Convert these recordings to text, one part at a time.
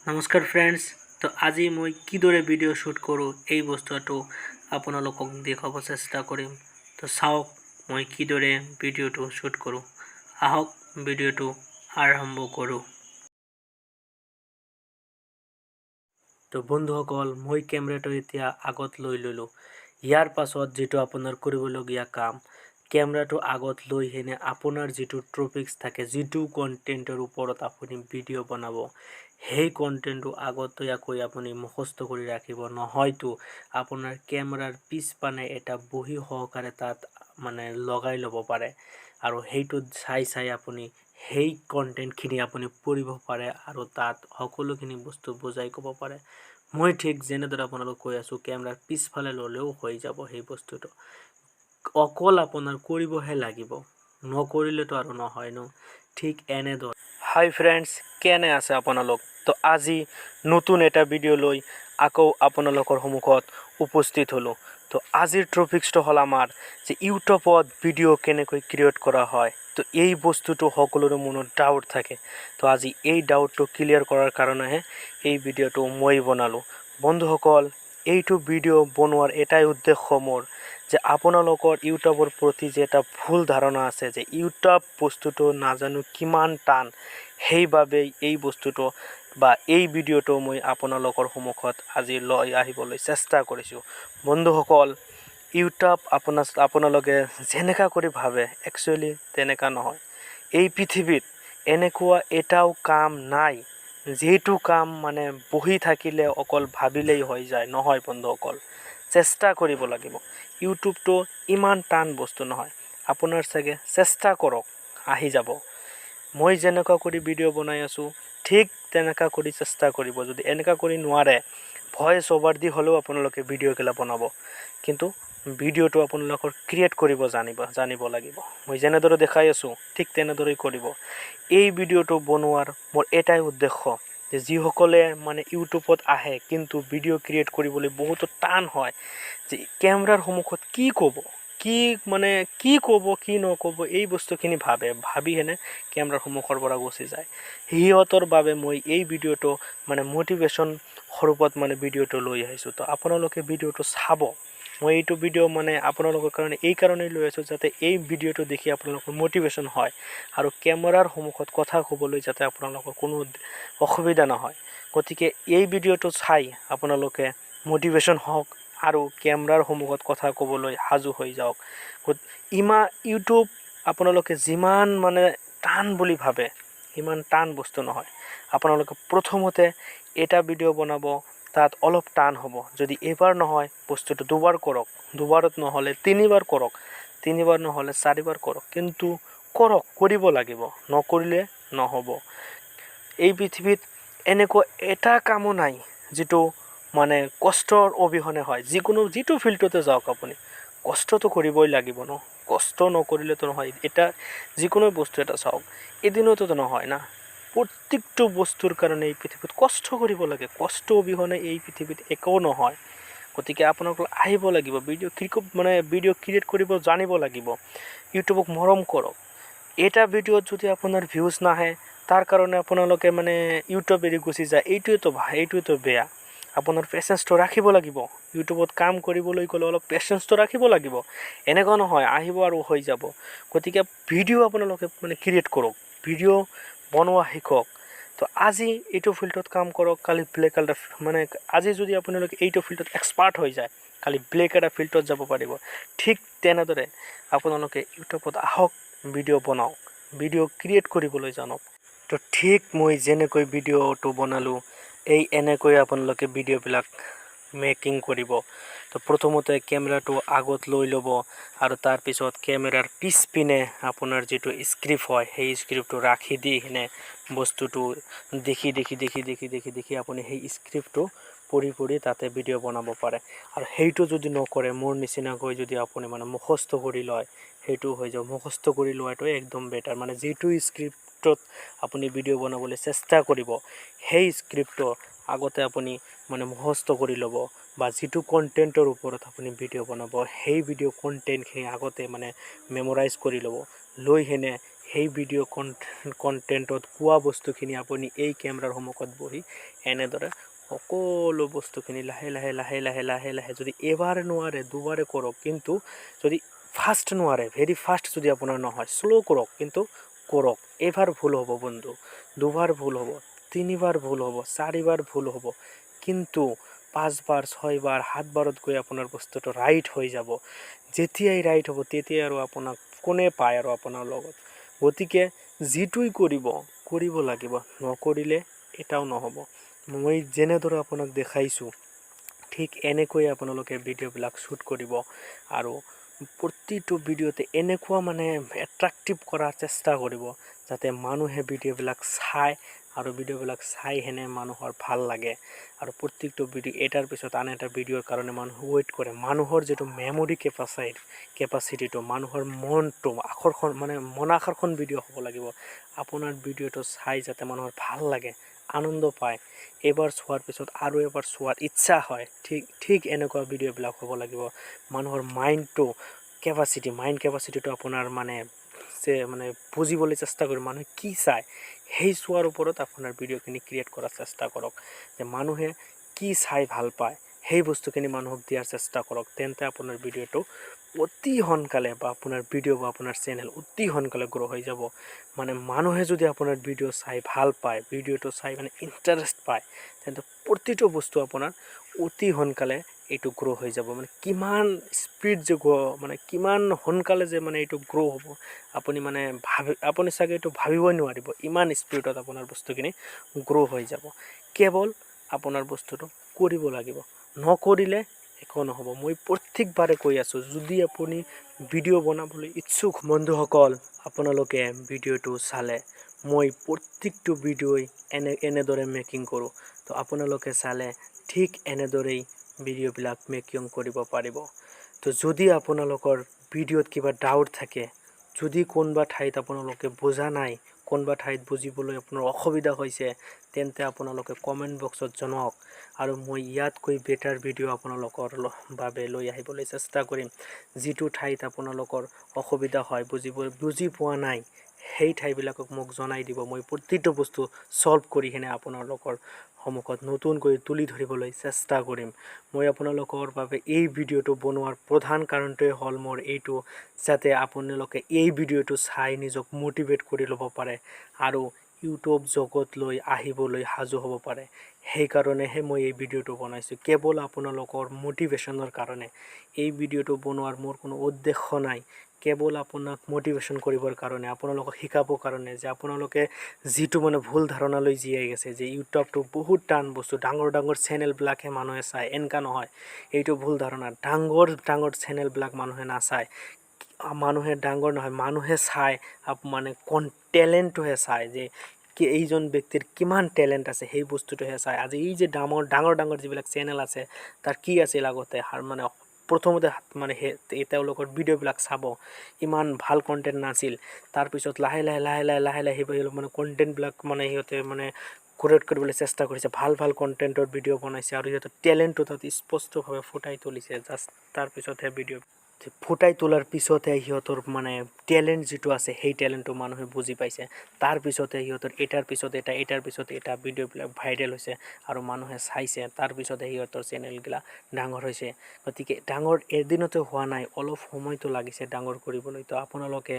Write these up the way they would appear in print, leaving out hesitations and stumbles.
নমস্কাৰ ফ্ৰেণ্ডছ। তো আজি মই কিদৰে ভিডিঅ' শ্বুট কৰোঁ এই বস্তুটো আপোনালোকক দেখাব চেষ্টা কৰিম। তো চাওক মই কিদৰে ভিডিঅ'টো শ্বুট কৰোঁ। আহক ভিডিঅ'টো আৰম্ভ কৰোঁ। তো বন্ধুসকল, মই কেমেৰাটো এতিয়া আগত লৈ ল'লোঁ। ইয়াৰ পাছত যেটো আপোনাৰ কৰিবলগীয়া কাম, কেমেৰাটো আগত লৈ হেনে আপোনাৰ যেটো টপিকস থাকে, যেটো কন্টেন্টৰ ওপৰত আপুনি ভিডিঅ' বনাব, সেই কন্টেন্টটো আগতীয়াকৈ আপুনি মুখস্থ কৰি ৰাখিব। নহয়তো আপোনাৰ কেমেৰাৰ পিছপানে এটা বহি সহকাৰে তাত লগাই ল'ব পাৰে আৰু সেইটোত চাই আপুনি সেই কন্টেন্টখিনি আপুনি পঢ়িব পাৰে আৰু তাত সকলোখিনি বস্তু বুজাই ক'ব পাৰে। মই ঠিক যেনেদৰে আপোনালোক কৈ আছোঁ, কেমেৰাৰ পিছফালে ল'লেও হৈ যাব সেই বস্তুটো। অকল আপোনাৰ কৰিবহে লাগিব, নকৰিলেতো আৰু নহয় ন। ঠিক এনেদৰে হাই ফ্ৰেণ্ডছ, কেনে আছে আপোনালোক? তো আজি নতুন এটা ভিডিঅ' লৈ আকৌ আপোনালোকৰ সন্মুখত উপস্থিত হ'লোঁ। তো আজিৰ টপিকসটো হ'ল আমাৰ যে ইউটিউবত ভিডিঅ' কেনেকৈ ক্ৰিয়েট কৰা হয়। তো এই বস্তুটো সকলোৰে মনত ডাউট থাকে। তো আজি এই ডাউটটো ক্লিয়াৰ কৰাৰ কাৰণেহে এই ভিডিঅ'টো মই বনালোঁ। বন্ধুসকল, এইটো ভিডিঅ' বনোৱাৰ এটাই উদ্দেশ্য মোৰ যে আপোনালোকৰ ইউটিউবৰ প্ৰতি যে এটা ভুল ধাৰণা আছে যে ইউটিউব বস্তুটো নাজানো কিমান টান, সেইবাবেই এই বস্তুটো বা এই ভিডিঅ'টো মই আপোনালোকৰ সন্মুখত আজি লৈ আহিবলৈ চেষ্টা কৰিছোঁ। বন্ধুসকল, ইউটিউব আপোনালোকে যেনেকা কৰি ভাবে একচুৱেলি তেনেকা নহয়। এই পৃথিৱীত এনেকুৱা এটাও কাম নাই যিটো কাম বহি থাকিলে অকল ভাবিলেই হৈ যায়। নহয় বন্ধুসকল, চেষ্টা কৰিব লাগিব। ইউটিউবটো ইমান টান বস্তু নহয়। আপোনাৰ চাগে চেষ্টা কৰক, আহি যাব। মই যেনেকুৱা কৰি ভিডিঅ' বনাই আছোঁ ঠিক তেনেকা কৰি চেষ্টা কৰিব। যদি এনেকা কৰি নোৱাৰে, ভয়েস অভাৰ দি হ'লেও আপোনালোকে ভিডিঅ' গিলা বনাব, কিন্তু ভিডিঅ'টো আপোনালোকৰ ক্ৰিয়েট কৰিব জানিব লাগিব। মই যেনেদৰে দেখাই আছোঁ ঠিক তেনেদৰেই কৰিব। এই ভিডিঅ'টো বনোৱাৰ মোৰ এটাই উদ্দেশ্য যে যিসকলে ইউটিউবত আহে কিন্তু ভিডিঅ' ক্ৰিয়েট কৰিবলৈ বহুতো টান হয়, যে কেমেৰাৰ সন্মুখত কি ক'ব, কি নক'ব, এই বস্তুখিনি ভাবি হেনে কেমেৰাৰ সন্মুখৰ পৰা গুচি যায়। সিহঁতৰ বাবে মই এই ভিডিঅ'টো মটিভেশ্যন স্বৰূপত ভিডিঅ'টো লৈ আহিছোঁ। তো আপোনালোকে ভিডিঅ'টো চাব। মই এইটো ভিডিঅ' আপোনালোকৰ কাৰণে এই কাৰণেই লৈ আছোঁ যাতে এই ভিডিঅ'টো দেখি আপোনালোকৰ মটিভেশ্যন হয় আৰু কেমেৰাৰ সন্মুখত কথা ক'বলৈ যাতে আপোনালোকৰ কোনো অসুবিধা নহয়। গতিকে এই ভিডিঅ'টো চাই আপোনালোকে মটিভেশ্যন হওক আৰু কেমেৰাৰ সন্মুখত কথা ক'বলৈ সাজু হৈ যাওক। ইউটিউব আপোনালোকে যিমান টান বুলি ভাবে, ইমান টান বস্তু নহয়। আপোনালোকে প্ৰথমতে এটা ভিডিঅ' বনাব, তাত অলপ টান হ'ব। যদি এবাৰ নহয়, বস্তুটো দুবাৰ কৰক, দুবাৰত নহ'লে তিনিবাৰ কৰক, তিনিবাৰ নহ'লে চাৰিবাৰ কৰক, কিন্তু কৰিব লাগিব, নকৰিলে নহ'ব। এই পৃথিৱীত এনেকুৱা এটা কামো নাই যিটো কষ্টৰ অবিহনে হয়। যিটো ফিল্ডতে যাওক আপুনি কষ্টটো কৰিবই লাগিব ন। কষ্ট নকৰিলেতো নহয়। যিকোনো বস্তু এটা চাওক, এদিনতো নহয় না। প্ৰত্যেকটো বস্তুৰ কাৰণে এই পৃথিৱীত কষ্ট কৰিব লাগে। কষ্ট অবিহনে এই পৃথিৱীত একো নহয়। গতিকে আপোনালোকে আহিব লাগিব, ভিডিঅ' ক্ৰিয়েট কৰিব জানিব লাগিব। ইউটিউবক মৰম কৰক। এটা ভিডিঅ'ত যদি আপোনাৰ ভিউজ নাহে, তাৰ কাৰণে আপোনালোকে ইউটিউব এৰি গুচি যায়, এইটোৱেতো বেয়া। আপোনাৰ পেচেঞ্চটো ৰাখিব লাগিব। ইউটিউবত কাম কৰিবলৈ গ'লে অলপ পেচেঞ্চটো ৰাখিব লাগিব। এনেকুৱা নহয় আহিব আৰু হৈ যাব। গতিকে ভিডিঅ' আপোনালোকে ক্ৰিয়েট কৰক, ভিডিঅ' বনোৱা শিকক। তো আজি এইটো ফিল্ডত কাম কৰক, কালি বেলেগ এটা আজি যদি আপোনালোকে এইটো ফিল্ডত এক্সপাৰ্ট হৈ যায়, কালি বেলেগ এটা ফিল্ডত যাব পাৰিব। ঠিক তেনেদৰে আপোনালোকে ইউটিউবত আহক, ভিডিঅ' বনাওক, ভিডিঅ' ক্ৰিয়েট কৰিবলৈ জানক। তো ঠিক মই যেনেকৈ ভিডিঅ'টো বনালোঁ, এনেকৈ আপোনালোকে ভিডিঅ'বিলাক মেকিং কৰিব। তো প্ৰথমতে কেমেৰাটো আগত লৈ ল'ব আৰু তাৰপিছত কেমেৰাৰ পিছপিনে আপোনাৰ যিটো স্ক্ৰিপ্ট হয়, সেই স্ক্ৰিপ্টটো ৰাখি দি কিনে বস্তুটো দেখি আপুনি সেই স্ক্ৰিপ্টটো পঢ়ি তাতে ভিডিঅ' বনাব পাৰে। আৰু সেইটো যদি নকৰে, মোৰ নিচিনাকৈ যদি আপুনি মুখস্থ কৰি লয়, সেইটো হৈ যাব। মুখস্থ কৰি লোৱাটো একদম বেটাৰ। যিটো স্ক্ৰিপ্টত আপুনি ভিডিঅ' বনাবলৈ চেষ্টা কৰিব, সেই স্ক্ৰিপ্টটো আগতে আপুনি মুখস্থ কৰি ল'ব, বা যিটো কণ্টেণ্টৰ ওপৰত আপুনি ভিডিঅ' বনাব, সেই ভিডিঅ' কণ্টেণ্টখিনি আগতে মেমৰাইজ কৰি ল'ব। লৈ কিনে সেই ভিডিঅ' কণ্টেণ্টত পোৱা বস্তুখিনি আপুনি এই কেমেৰাৰ সন্মুখত বহি এনেদৰে সকলো বস্তুখিনি লাহে লাহে যদি এবাৰ নোৱাৰে দুবাৰে কৰক, কিন্তু যদি ফাষ্ট নোৱাৰে, ভেৰি ফাষ্ট যদি আপোনাৰ নহয়, শ্ল' কৰক, কিন্তু কৰক। এবাৰ ভুল হ'ব বন্ধু, দুবাৰ ভুল হ'ব, তিনিবাৰ ভুল হ'ব, চাৰিবাৰ ভুল হ'ব, কিন্তু 5 বাৰ 6 বাৰ 7 বাৰত গৈ আপোনাৰ বস্তুটো ৰাইট হৈ যাব। যেতিয়াই ৰাইট হ'ব তেতিয়াই আৰু আপোনাক কোনে পায় আৰু আপোনাৰ লগত। গতিকে যিটোই কৰিব লাগিব, নকৰিলে এটাও নহ'ব। মই যেনেদৰে আপোনাক দেখাইছোঁ ঠিক এনেকৈ আপোনালোকে ভিডিঅ'বিলাক শ্বুট কৰিব আৰু প্ৰতিটো ভিডিঅ'তে এনেকুৱা মানে এট্ৰাক্টিভ কৰাৰ চেষ্টা কৰিব যাতে মানুহে ভিডিঅ'বিলাক চায় আৰু ভিডিঅ'বিলাক চাই হেনে মানুহৰ ভাল লাগে। আৰু প্ৰত্যেকটো ভিডিঅ' এটাৰ পিছত আন এটা ভিডিঅ'ৰ কাৰণে মানুহ ৱেইট কৰে। মানুহৰ যিটো মেমৰি কেপাচিটিটো, মানুহৰ মনটো মন আকৰ্ষণ ভিডিঅ' হ'ব লাগিব। আপোনাৰ ভিডিঅ'টো চাই যাতে মানুহৰ ভাল লাগে, আনন্দ পায়, এবাৰ চোৱাৰ পিছত আৰু এবাৰ চোৱাৰ ইচ্ছা হয়, ঠিক এনেকুৱা ভিডিঅ'বিলাক হ'ব লাগিব। মানুহৰ মাইণ্ড কেপাচিটিটো আপোনাৰ বুজিবলৈ চেষ্টা কৰি মানুহে কি চায় সেই চোৱাৰ ওপৰত আপোনাৰ ভিডিঅ'খিনি ক্ৰিয়েট কৰাৰ চেষ্টা কৰক। যে মানুহে কি চাই ভাল পায় সেই বস্তুখিনি মানুহক দিয়াৰ চেষ্টা কৰক। তেন্তে আপোনাৰ ভিডিঅ'টো অতি সোনকালে বা আপোনাৰ ভিডিঅ' বা আপোনাৰ চেনেল অতি সোনকালে গ্ৰ' হৈ যাব। মানুহে যদি আপোনাৰ ভিডিঅ' চাই ভাল পায়, ভিডিঅ'টো চাই ইণ্টাৰেষ্ট পায়, তেন্তে প্ৰতিটো বস্তু আপোনাৰ অতি সোনকালে এইটো গ্ৰ' হৈ যাব। কিমান স্পীড যে কিমান সোনকালে যে এইটো গ্ৰ' হ'ব আপুনি চাগে এইটো ভাবিবই নোৱাৰিব। ইমান স্পীডত আপোনাৰ বস্তুখিনি গ্ৰ' হৈ যাব। কেৱল আপোনাৰ বস্তুটো কৰিব লাগিব, নকৰিলে একো নহ'ব। মই প্ৰত্যেকবাৰে কৈ আছোঁ, যদি আপুনি ভিডিঅ' বনাবলৈ ইচ্ছুক বন্ধুসকল, আপোনালোকে ভিডিঅ'টো চালে মই প্ৰত্যেকটো ভিডিঅ'ই এনেদৰে মেকিং কৰোঁ। তো আপোনালোকে চালে ঠিক এনেদৰেই ভিডিঅ'বিলাক মেকিং কৰিব পাৰিব। তো যদি আপোনালোকৰ ভিডিঅ'ত কিবা ডাউট থাকে, যদি কোনোবা ঠাইত আপোনালোকে বুজা নাই, কোনোবা ঠাইত বুজিবলৈ আপোনাৰ অসুবিধা হৈছে, তেন্তে আপোনালোকে কমেণ্ট বক্সত জনাওক আৰু মই ইয়াতকৈ বেটাৰ ভিডিঅ' আপোনালোকৰ বাবে লৈ আহিবলৈ চেষ্টা কৰিম। যিটো ঠাইত আপোনালোকৰ অসুবিধা হয়, বুজি পোৱা নাই, সেই ঠাইবিলাকক মোক জনাই দিব। মই প্ৰতিটো বস্তু ছল্ভ কৰি কিনে আপোনালোকৰ সন্মুখত নতুনকৈ তুলি ধৰিবলৈ চেষ্টা কৰিম। মই আপোনালোকৰ বাবে এই ভিডিঅ'টো বনোৱাৰ প্ৰধান কাৰণটোৱে হ'ল মোৰ এইটো, যাতে আপোনালোকে এই ভিডিঅ'টো চাই নিজক মটিভেট কৰি ল'ব পাৰে আৰু ইউটিউব জগতলৈ আহিবলৈ সাজু হ'ব পাৰে। সেইকাৰণেহে মই এই ভিডিঅ'টো বনাইছোঁ, কেৱল আপোনালোকৰ মটিভেশ্যনৰ কাৰণে। এই ভিডিঅ'টো বনোৱাৰ মোৰ কোনো উদ্দেশ্য নাই, কেৱল আপোনাক মটিভেশ্যন কৰিবৰ কাৰণে, আপোনালোকক শিকাবৰ কাৰণে যে আপোনালোকে যিটো ভুল ধাৰণালৈ জীয়াই গৈছে যে ইউটিউবটো বহুত টান বস্তু, ডাঙৰ চেনেলবিলাকহে মানুহে চায়, এনেকুৱা নহয়। এইটো ভুল ধাৰণা। ডাঙৰ চেনেলবিলাক মানুহে নাচায়। মানুহে ডাঙৰ নহয়, মানুহে চায় টেলেণ্টটোহে চায়, যে এইজন ব্যক্তিৰ কিমান টেলেণ্ট আছে সেই বস্তুটোহে চায়। আজি এই যে ডাঙৰ যিবিলাক চেনেল আছে, তাৰ কি আছিল আগতে প্ৰথমতে তেওঁলোকৰ ভিডিঅ'বিলাক চাব, ইমান ভাল কণ্টেণ্ট নাছিল। তাৰপিছত লাহে লাহে কণ্টেণ্টবিলাক সিহঁতে ক্ৰিয়েট কৰিবলৈ চেষ্টা কৰিছে, ভাল কণ্টেণ্টৰ ভিডিঅ' বনাইছে আৰু সিহঁতৰ টেলেণ্টটো তাত স্পষ্টভাৱে ফুটাই তুলিছে। জাষ্ট তাৰপিছতহে ভিডিঅ' ফুটাই তোলাৰ পিছতহে সিহঁতৰ টেলেণ্ট যিটো আছে সেই টেলেণ্টটো মানুহে বুজি পাইছে। তাৰপিছতহে সিহঁতৰ এটাৰ পিছত এটা ভিডিঅ'বিলাক ভাইৰেল হৈছে আৰু মানুহে চাইছে। তাৰপিছতহে সিহঁতৰ চেনেলবিলাক ডাঙৰ হৈছে। গতিকে ডাঙৰ এদিনতে হোৱা নাই, অলপ সময়টো লাগিছে ডাঙৰ কৰিবলৈ। তো আপোনালোকে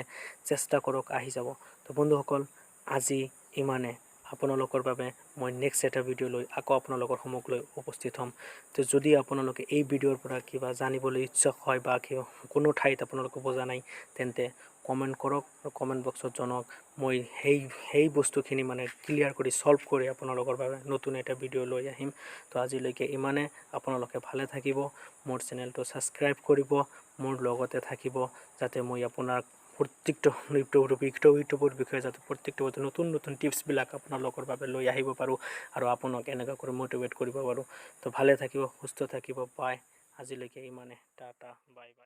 চেষ্টা কৰক, আহি যাব। তো বন্ধুসকল, আজি ইমানে। আপোনালোকৰ বাবে মই নেক্সট এটা ভিডিঅ' লৈ আকৌ আপোনালোকৰ সন্মুখলৈ উপস্থিত হ'ম। তো যদি আপোনালোকে এই ভিডিঅ'ৰ পৰা কিবা জানিবলৈ ইচ্ছুক হয় বা কোনো ঠাইত আপোনালোকে বুজা নাই, তেন্তে কমেণ্ট কৰক আৰু কমেণ্ট বক্সত জনাওক। মই সেই বস্তুখিনি ক্লিয়াৰ কৰি ছল্ভ কৰি আপোনালোকৰ বাবে নতুন এটা ভিডিঅ' লৈ আহিম। তো আজিলৈকে ইমানে। আপোনালোকে ভালে থাকিব, মোৰ চেনেলটো ছাবস্ক্ৰাইব কৰিব, মোৰ লগতে থাকিব, যাতে মই আপোনাক প্ৰত্যেকটো ইউটিউবৰ বিষয়ে যাতে প্ৰত্যেকটো নতুন টিপছবিলাক আপোনালোকৰ বাবে লৈ আহিব পাৰোঁ আৰু আপোনাক এনেকুৱা কৰি মটিভেট কৰিব পাৰোঁ। তো ভালে থাকিব, সুস্থ থাকিব, বাই। আজিলৈকে ইমানে। Tata, bye bye.